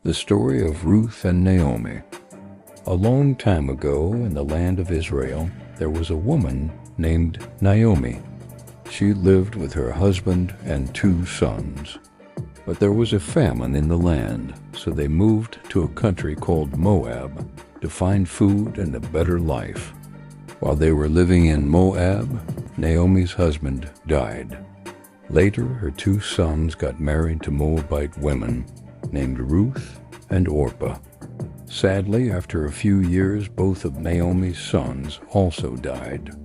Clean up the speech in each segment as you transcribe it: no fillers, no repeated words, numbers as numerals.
The story of Ruth and Naomi. A long time ago in the land of Israel, there was a woman named Naomi. She lived with her husband and 2 sons. But there was a famine in the land, so they moved to a country called Moab to find food and a better life. While they were living in Moab, Naomi's husband died. Later, her 2 sons got married to Moabite women named Ruth and Orpah. Sadly, after a few years, both of Naomi's sons also died.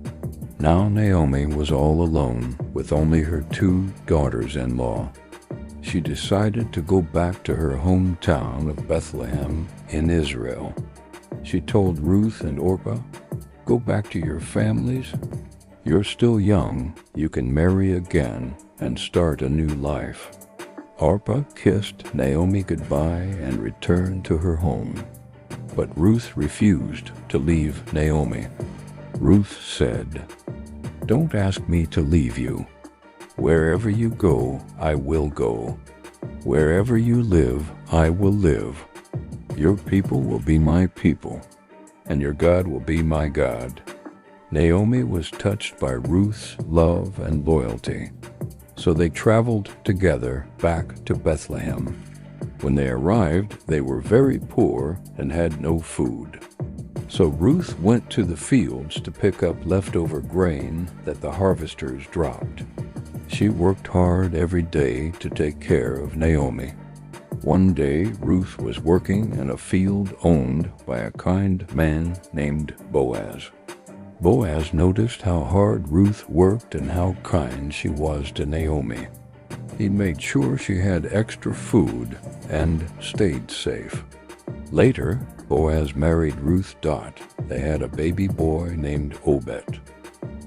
Now Naomi was all alone with only her 2 daughters-in-law. She decided to go back to her hometown of Bethlehem in Israel. She told Ruth and Orpah, "Go back to your families. You're still young. You can marry again and start a new life." Orpah kissed Naomi goodbye and returned to her home. But Ruth refused to leave Naomi. Ruth said, "Don't ask me to leave you. Wherever you go, I will go. Wherever you live, I will live. Your people will be my people, and your God will be my God." Naomi was touched by Ruth's love and loyalty, so they traveled together back to Bethlehem. When they arrived, they were very poor and had no food. So Ruth went to the fields to pick up leftover grain that the harvesters dropped. She worked hard every day to take care of Naomi. One day, Ruth was working in a field owned by a kind man named Boaz. Boaz noticed how hard Ruth worked and how kind she was to Naomi. He made sure she had extra food and stayed safe. Later, Boaz married Ruth Dot. They had a baby boy named Obed.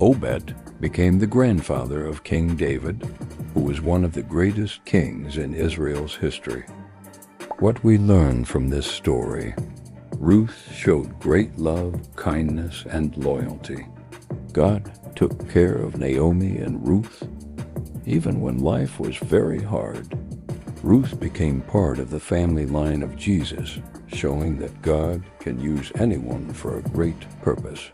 Obed became the grandfather of King David, who was one of the greatest kings in Israel's history. What we learn from this story: Ruth showed great love, kindness, and loyalty. God took care of Naomi and Ruth. Even when life was very hard, Ruth became part of the family line of Jesus, showing that God can use anyone for a great purpose.